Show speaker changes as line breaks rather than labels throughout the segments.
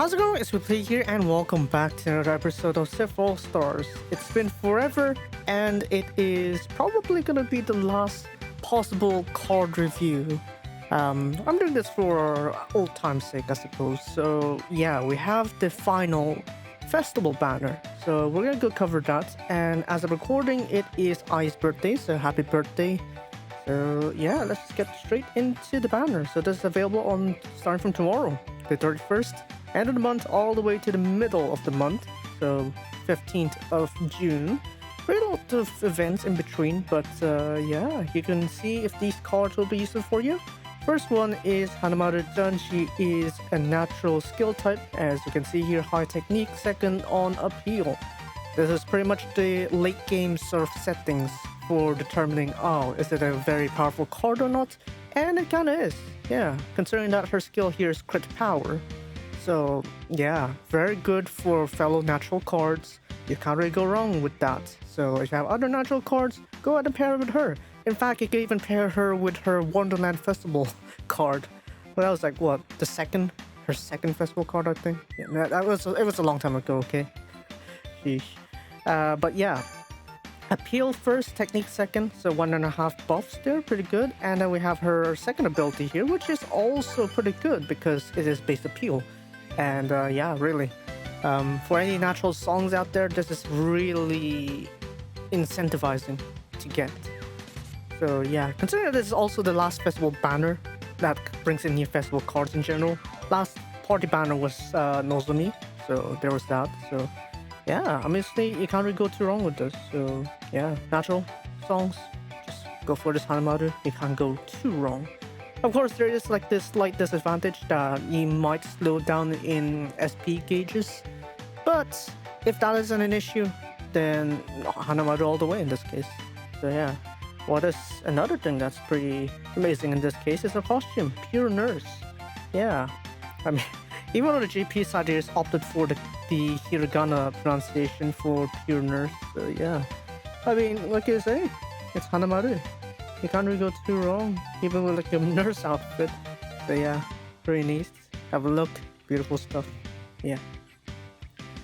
How's it going? It's XPPlayer here, and welcome back to another episode of SIF All Stars. It's been forever, and it is probably gonna be the last possible card review. I'm doing this for old time's sake, I suppose. So yeah, we have the final festival banner. So we're gonna go cover that. And as I'm recording, it is Ai's birthday, so happy birthday. So yeah, let's just get straight into the banner. So this is available on starting from tomorrow, the 31st. End of the month all the way to the middle of the month, so 15th of June. Very lot of events in between, but yeah, you can see if these cards will be useful for you. First one is Hanamaru-chan. She is a natural skill type, as you can see here, high technique, second on appeal. This is pretty much the late game sort of settings for determining, oh, is it a very powerful card or not? And it kinda is, yeah, considering that her skill here is crit power. So yeah, very good for fellow natural cards. You can't really go wrong with that. So if you have other natural cards, go ahead and pair it with her. In fact, you can even pair her with her Wonderland Festival card. Well, that was like what, her second festival card, I think. Yeah, it was a long time ago. Okay, sheesh. But yeah, appeal first, technique second, so 1.5 buffs there, pretty good. And then we have her second ability here, which is also pretty good because it is base appeal. And yeah, really, for any natural songs out there, this is really incentivizing to get. So yeah, consider this is also the last festival banner that brings in new festival cards in general. Last party banner was Nozomi, so there was that. So yeah, honestly, you can't really go too wrong with this. So yeah, natural songs, just go for this Hanamaru. You can't go too wrong. Of course, there is like this slight disadvantage that you might slow down in SP gauges, but if that isn't an issue, then Hanamaru all the way in this case. So yeah, what is another thing that's pretty amazing in this case is her costume, Pure Nurse. Yeah, I mean, even on the GP side, they just opted for the hiragana pronunciation for Pure Nurse. So yeah, I mean, like you say, it's Hanamaru. You can't really go too wrong, even with like a nurse outfit. So yeah, very nice. Have a look, beautiful stuff. Yeah.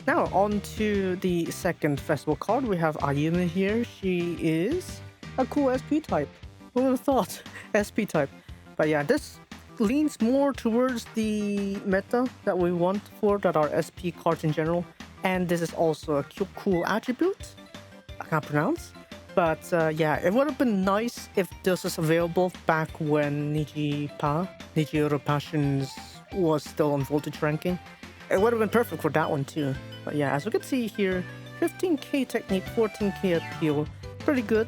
Now on to the second festival card. We have Ayumu here. She is a cool SP type. Who would have thought? SP type. But yeah, this leans more towards the meta that we want for that are SP cards in general. And this is also a cool attribute. I can't pronounce. But yeah, it would have been nice if this was available back when Nijioro Passions was still on voltage ranking. It would have been perfect for that one too. But yeah, as we can see here, 15k technique, 14k appeal, pretty good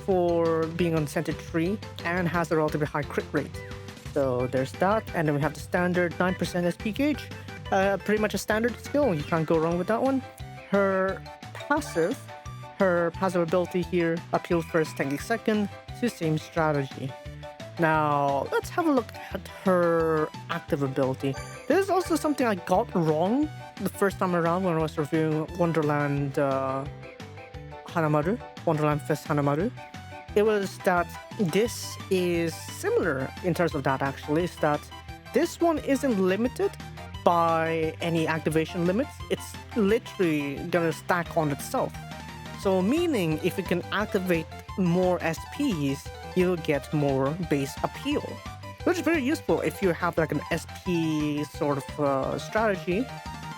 for being on center tree and has a relatively high crit rate. So there's that, and then we have the standard 9% SP gauge. Pretty much a standard skill, you can't go wrong with that one. Her passive ability here, appeal first, technique second, to same strategy. Now, let's have a look at her active ability. This is also something I got wrong the first time around when I was reviewing Wonderland Hanamaru, Wonderland Fest Hanamaru. It was that this is similar in terms of that actually, is that this one isn't limited by any activation limits. It's literally gonna stack on itself. So meaning if you can activate more SPs, you'll get more base appeal, which is very useful if you have like an SP sort of strategy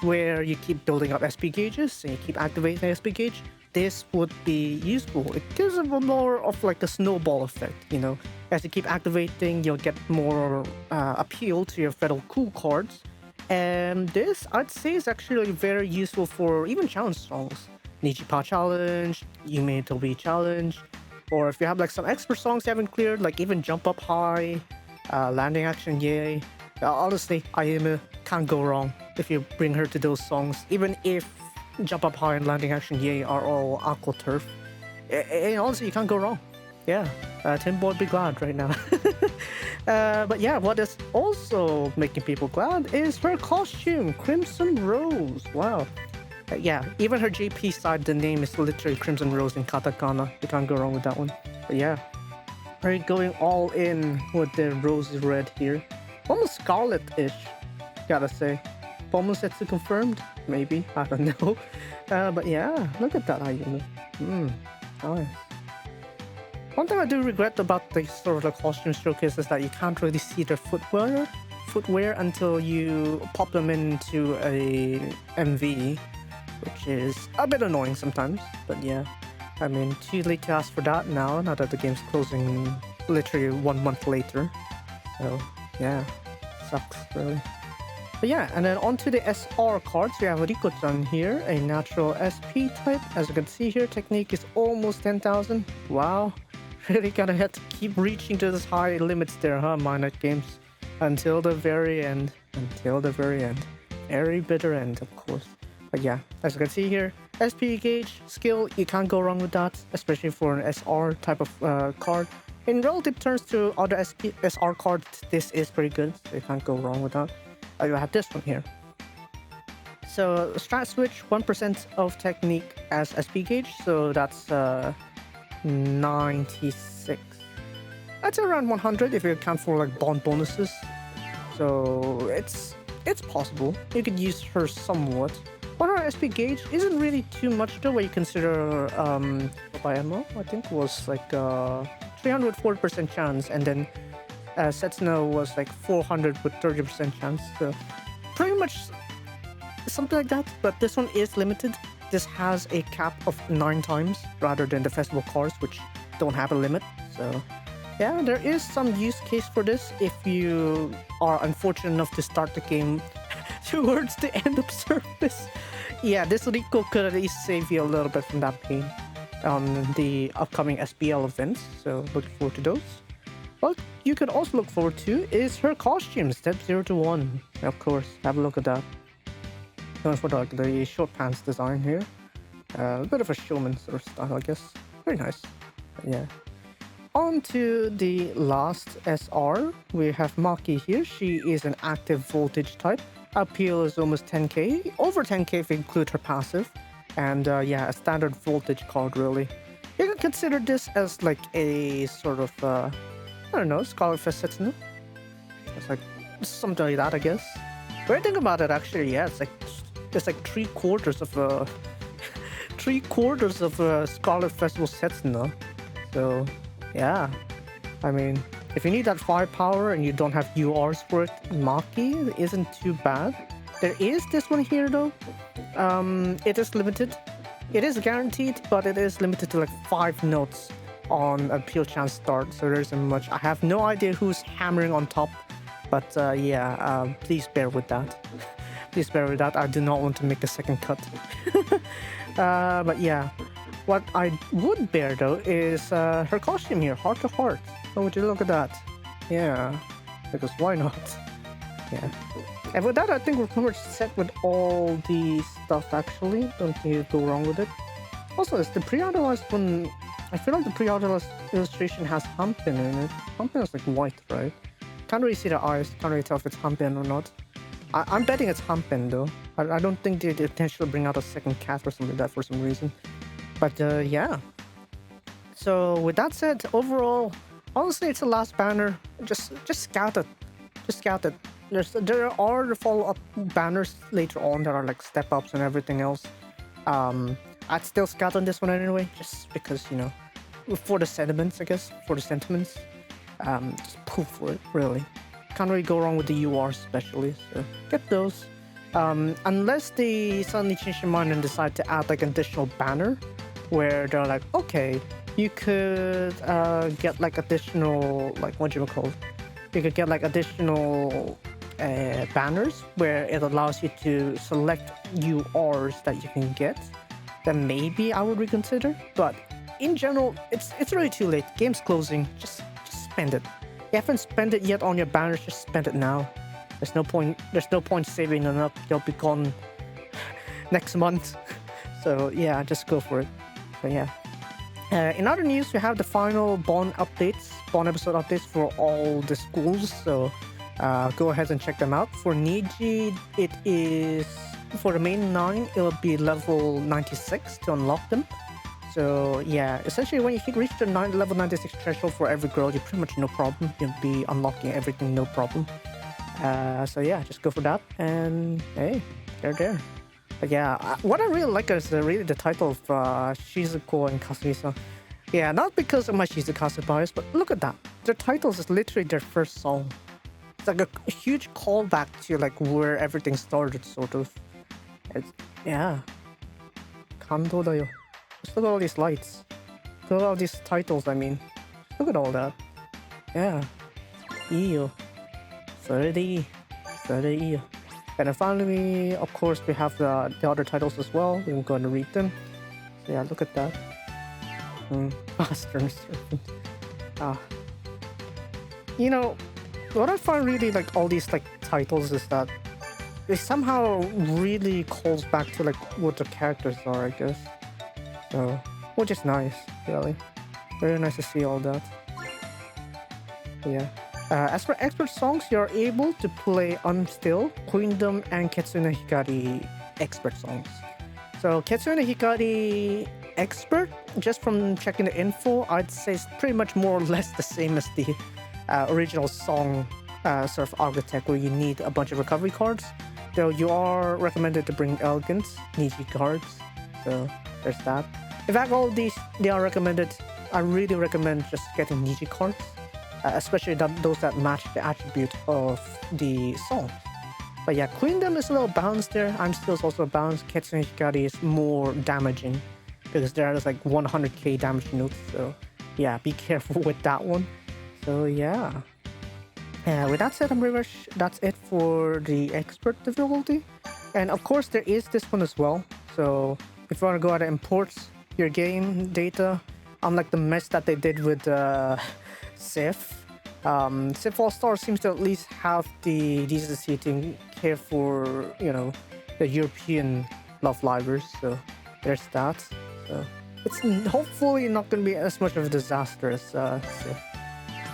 where you keep building up SP gauges and you keep activating SP gauge. This would be useful. It gives it more of like a snowball effect, you know. As you keep activating, you'll get more appeal to your Federal Cool cards. And this, I'd say, is actually very useful for even challenge songs. Nijipa challenge, Yume Tobi challenge, or if you have like some expert songs you haven't cleared, like even Jump Up High, Landing Action Yay. Honestly, Ayumu can't go wrong if you bring her to those songs, even if Jump Up High and Landing Action Yay are all Aqua Turf. And honestly, you can't go wrong. Yeah, Tim Boy be glad right now. But yeah, what is also making people glad is her costume, Crimson Rose. Wow. Yeah, even her JP side, the name is literally Crimson Rose in katakana. You can't go wrong with that one. But yeah, we're going all in with the rosy red here. Almost scarlet-ish, gotta say. Bomosetsu confirmed? Maybe, I don't know. But yeah, look at that Ayumu. Nice. One thing I do regret about the sort of the costume showcase is that you can't really see their footwear until you pop them into a MV, which is a bit annoying sometimes. But yeah, I mean, too late to ask for that now that the game's closing literally 1 month later. So yeah, sucks really. But yeah, and then onto the SR cards, we have Riko-chan here, a natural SP type. As you can see here, technique is almost 10,000. Wow, really gonna have to keep reaching to those high limits there, huh, Minecraft games? Until the very end. Until the very end. Very bitter end, of course. But yeah, as you can see here, SP gauge, skill, you can't go wrong with that, especially for an SR type of card. In relative terms to other SR cards, this is pretty good, so you can't go wrong with that. You have this one here. So strat switch, 1% of technique as SP gauge, so that's 96. That's around 100 if you account for like bond bonuses. So it's possible. You could use her somewhat. But her SP gauge isn't really too much though when you consider by ammo, I think was like 340% chance, and then Setsuna was like 400 with 30% chance, so pretty much something like that. But this one is limited. This has a cap of 9 times rather than the festival cards, which don't have a limit. So yeah, there is some use case for this if you are unfortunate enough to start the game towards the end of service. Yeah, this Riko could at least save you a little bit from that pain on the upcoming SBL events, so looking forward to those. What you could also look forward to is her costume, step 0 to 1. Of course, have a look at that. Going for the short pants design here. A bit of a showman sort of style, I guess. Very nice. But yeah. On to the last SR. We have Maki here. She is an active voltage type. Appeal is almost 10k. Over 10k if you include her passive. And yeah, a standard voltage card really. You can consider this as like a sort of I don't know, Scarlet Fest Setsuna. It's like something like that, I guess. When I think about it, actually, yeah, it's like 3/4 of a 3/4 of a Scarlet Festival Setsuna. So yeah, I mean, if you need that firepower and you don't have URs for it, Maki isn't too bad. There is this one here though. It is limited. It is guaranteed, but it is limited to like 5 notes on appeal chance start, so there isn't much. I have no idea who's hammering on top, but yeah, please bear with that. Please bear with that. I do not want to make a second cut. But yeah, what I would bear though is her costume here, heart to heart. Oh, would you look at that? Yeah, because why not? Yeah. And with that, I think we're pretty much set with all the stuff actually. Don't think you go wrong with it. Also, is the pre-authorized one, I feel like the pre-authorized illustration has Hampin in it. Hampin is like white, right? Can't really see the eyes, can't really tell if it's Hampin or not. I'm betting it's Hampin though. I don't think they intentionally bring out a second cat or something like that for some reason. But yeah. So with that said, overall, honestly, it's the last banner. Just scout it. Just scout it. There are the follow-up banners later on that are like step-ups and everything else. I'd still scout on this one anyway, just because, you know, for the sentiments, I guess, for the sentiments. Just pull for it, really. Can't really go wrong with the UR especially, so get those. Unless they suddenly change their mind and decide to add like an additional banner, where they're like, okay, you could get like additional, like, what do you call it? You could get like additional banners where it allows you to select URs that you can get. Then maybe I would reconsider. But in general, it's really too late. Game's closing. Just spend it. You haven't spent it yet on your banners. Just spend it now. There's no point saving them up. They'll be gone next month. So yeah, just go for it. But yeah. In other news, we have the final Bond episode updates for all the schools. So go ahead and check them out. For Niji, it is, for the main 9, it'll be level 96 to unlock them. So yeah, essentially when you reach the level 96 threshold for every girl, you pretty much no problem. You'll be unlocking everything no problem. So yeah, just go for that, and hey, they're there. But yeah, what I really like is really the title of Shizuko and Kasumi-san. Yeah, not because of my Shizukasu bias, but look at that. Their titles is literally their first song. It's like a huge callback to like where everything started, sort of. It's, yeah. 感動だよ. Just look at all these lights. Look at all these titles, I mean. Look at all that. Yeah. いいよ. それでいい. それでいいよ. And then finally, of course, we have the other titles as well. We can go and read them. So yeah, look at that. Master and Servant. You know, what I find really like all these like titles is that it somehow really calls back to like what the characters are, I guess. So, which is nice, really. Very nice to see all that. But yeah. As for expert songs, you're able to play Unstill, Queendom, and Ketsune Hikari expert songs. So Ketsune Hikari expert, just from checking the info, I'd say it's pretty much more or less the same as the original song sort of architect, where you need a bunch of recovery cards. Though you are recommended to bring Elegance, Niji cards. So there's that. In fact, all of these, they are recommended. I really recommend just getting Niji cards. Especially those that match the attribute of the song. But yeah, Queendom is a little balanced there. I'm still also balanced. Ketsune Hikari is more damaging because there is like 100k damage notes. So yeah, be careful with that one. So yeah. With that said, I'm pretty much that's it for the expert difficulty. And of course, there is this one as well. So if you want to go ahead and import your game data, unlike the mess that they did with SIF. SIF All-Star seems to at least have the decency to care for, you know, the European love livers. So there's that. So it's hopefully not going to be as much of a disaster as SIF.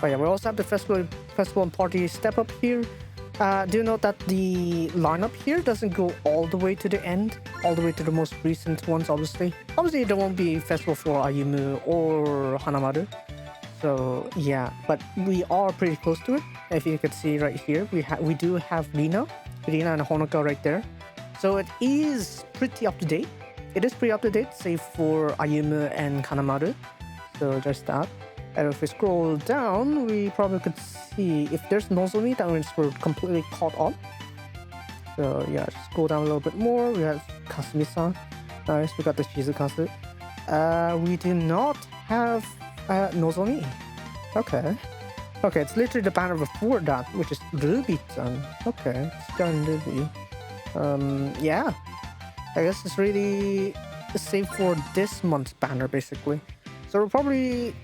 But yeah, we also have the festival and party step up here. Do note that the lineup here doesn't go all the way to the end, all the way to the most recent ones, obviously. Obviously, there won't be festival for Ayumu or Hanamaru. So yeah, but we are pretty close to it. If you can see right here, we do have Rina and Honoka right there. So it is pretty up to date. It is pretty up to date, save for Ayumu and Kanamaru. So there's that. And if we scroll down, we probably could see if there's Nozomi, that means we're completely caught up. So yeah, just scroll down a little bit more. We have Kasumi-san. Nice, we got the Shizukasu. We do not have Nozomi. Okay, it's literally the banner before that, which is Ruby-chan. Okay, it's done Ruby. Yeah, I guess it's really saved for this month's banner, basically. So we're probably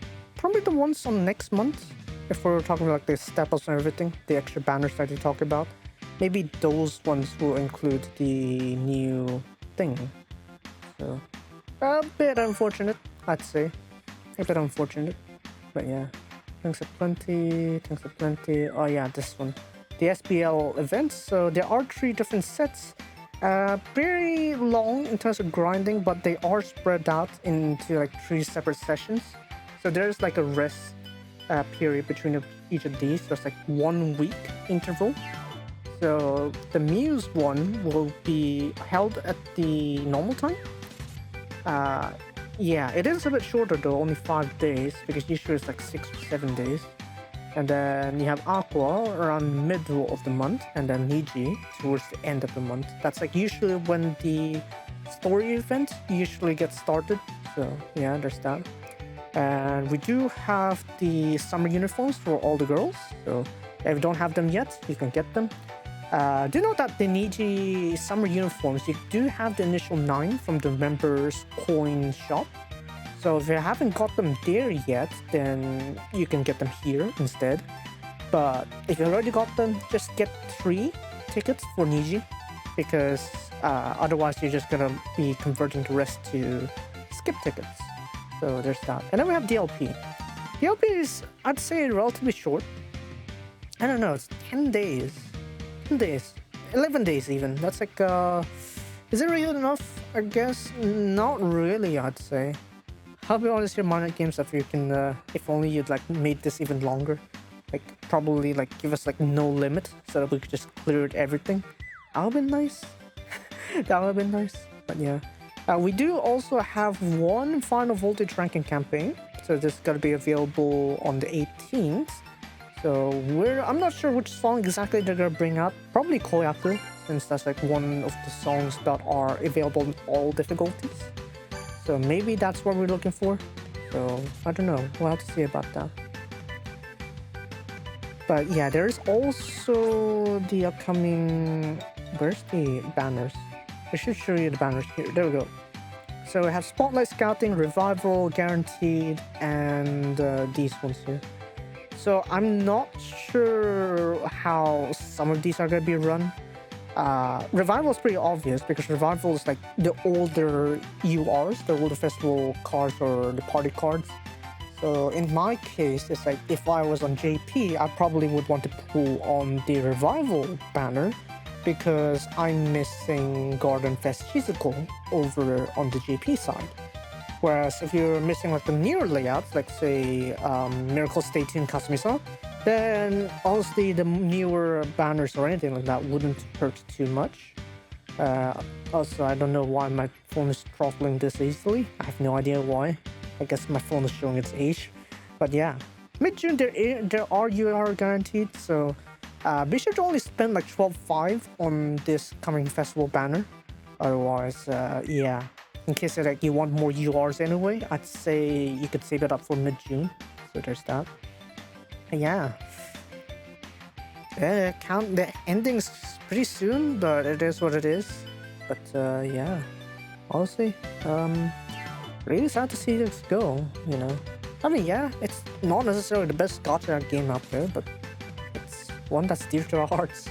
the ones on next month, if we're talking about like the step-ups and everything, the extra banners that you talk about. Maybe those ones will include the new thing. So, a bit unfortunate, I'd say. A bit unfortunate, but yeah. Thanks a plenty. Oh yeah, this one. The SBL events. So there are 3 different sets. Very long in terms of grinding, but they are spread out into like 3 separate sessions. So there's like a rest period between each of these. There's like 1 week interval. So the Muse one will be held at the normal time. Yeah, it is a bit shorter though, only 5 days, because usually it's like 6 or 7 days. And then you have Aqua around middle of the month, and then Niji towards the end of the month. That's like usually when the story event usually gets started. So yeah, there's that. And we do have the summer uniforms for all the girls. So if you don't have them yet, you can get them. Do know that the Niji summer uniforms, you do have the initial 9 from the members coin shop. So if you haven't got them there yet, then you can get them here instead. But if you already got them, just get 3 tickets for Niji, because otherwise you're just gonna be converting the rest to skip tickets. So there's that. And then we have DLP. DLP is, I'd say, relatively short. I don't know, it's 10 days. 10 days. 11 days even. That's like, is it really enough? I guess not really, I'd say. I'll be honest, your minor games, if you can, if only you'd like made this even longer. Like probably like give us like no limit so that we could just clear everything. That would be nice. That would have been nice. But yeah. We do also have one final voltage ranking campaign. So this is going to be available on the 18th. So I'm not sure which song exactly they're going to bring out. Probably Koyaku, since that's like one of the songs that are available in all difficulties. So maybe that's what we're looking for. So I don't know. We'll have to see about that. But yeah, there's also the upcoming... Where's the banners? I should show you the banners here. There we go. So we have Spotlight Scouting, Revival, Guaranteed, and these ones here. So I'm not sure how some of these are going to be run. Revival is pretty obvious because Revival is like the older URs, the older festival cards or the party cards. So in my case, it's like if I was on JP, I probably would want to pull on the Revival banner because I'm missing Garden Fest Physical over on the JP side. Whereas if you're missing like the newer layouts, like say Miracle Stay Tuned Kasumi-san, then honestly the newer banners or anything like that wouldn't hurt too much. Also, I don't know why my phone is throttling this easily. I have no idea why. I guess my phone is showing its age. But yeah, mid-June there are UR guaranteed, so be sure to only spend like 12.5 on this coming festival banner. Otherwise, yeah, in case like you want more URs anyway, I'd say you could save it up for mid-June. So there's that. And yeah, the ending's pretty soon, but it is what it is. But yeah, honestly, really sad to see this go, you know. I mean, yeah, it's not necessarily the best gacha game out there, but it's one that's dear to our hearts.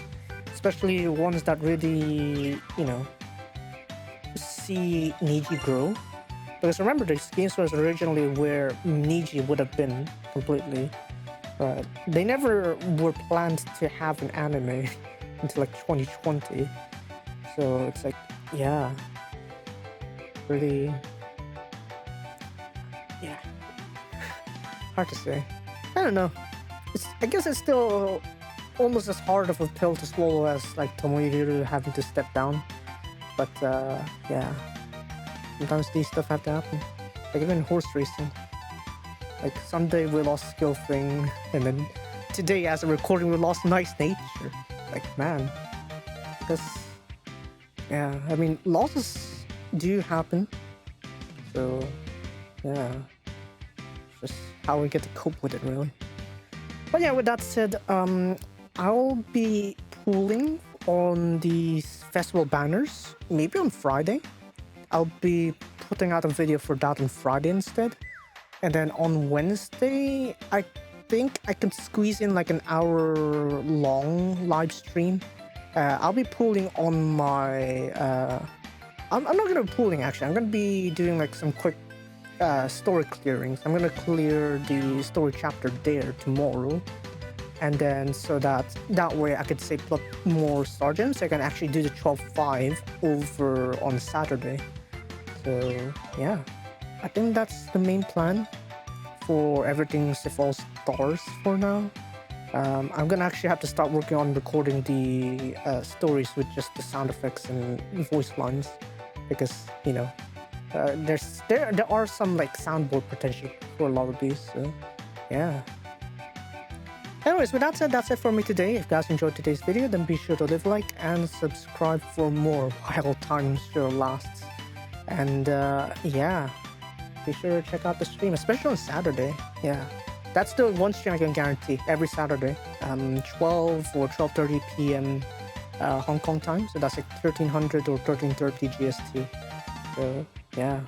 Especially ones that really, you know, see Niji grow. Because remember, this game was originally where Niji would have been completely. But they never were planned to have an anime until like 2020. So it's like, yeah, really... yeah, hard to say. I don't know. I guess it's still almost as hard of a pill to swallow as like Tomohiro having to step down. But yeah, sometimes these stuff have to happen. Like even horse racing. Like someday we lost Skill Thing, and then today as a recording we lost Nice Nature. Like man, because yeah, I mean losses do happen. So yeah, just how we get to cope with it, really. But yeah, with that said, I'll be pulling on these festival banners maybe on Friday. I'll be putting out a video for that on Friday instead. And then on Wednesday, I think I can squeeze in like an hour-long live stream. I'll be pulling on my... I'm not going to be pulling, actually. I'm going to be doing like some quick story clearings. I'm going to clear the story chapter there tomorrow. And then so that way I could save up more star gems. So I can actually do the 12.5 over on Saturday. So yeah. I think that's the main plan for everything SIF All Stars for now. I'm gonna actually have to start working on recording the stories with just the sound effects and voice lines, because you know there are some like soundboard potential for a lot of these. So yeah. Anyways, with that said, that's it for me today. If you guys enjoyed today's video, then be sure to leave a like and subscribe for more while time still lasts. And yeah. Be sure to check out the stream, especially on Saturday. Yeah, that's the one stream I can guarantee every Saturday, 12 or 12:30 p.m. Hong Kong time. So that's like 1300 or 1330 GST. So yeah,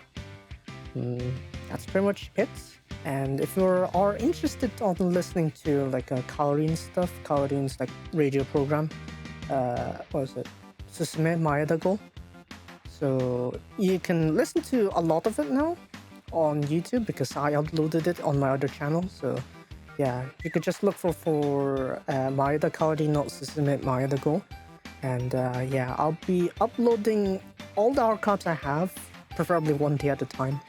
that's pretty much it. And if you are interested on listening to like Kaorin stuff, Kaorin's like radio program, what is it? Susume Maeda-go. So you can listen to a lot of it now on YouTube because I uploaded it on my other channel. So yeah, you could just look for Maeda Kaori no Susume Maeda-go. And yeah, I'll be uploading all the archives I have, preferably one day at a time.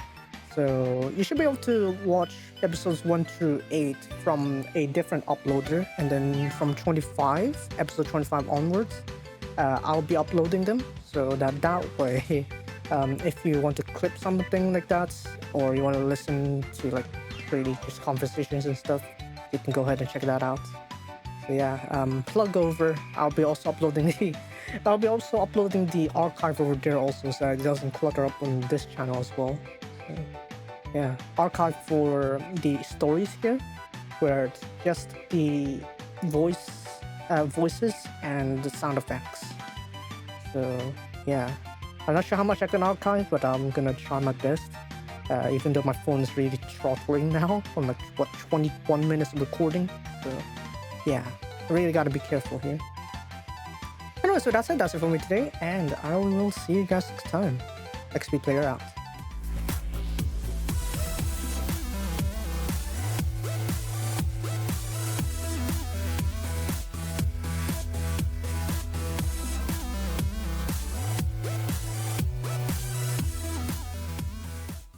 So you should be able to watch episodes 1 through 8 from a different uploader, and then from episode 25 onwards, I'll be uploading them. So that way, if you want to clip something like that, or you want to listen to like really just conversations and stuff, you can go ahead and check that out. So yeah, plug over. I'll be also uploading the archive over there also, so it doesn't clutter up on this channel as well. So, yeah, archive for the stories here, where it's just the voices and the sound effects. So yeah, I'm not sure how much I can archive, but I'm gonna try my best. Even though my phone is really throttling now from like 21 minutes of recording. So yeah, I really gotta be careful here. Anyway, so that's it for me today, and I will see you guys next time. XPPlayer out.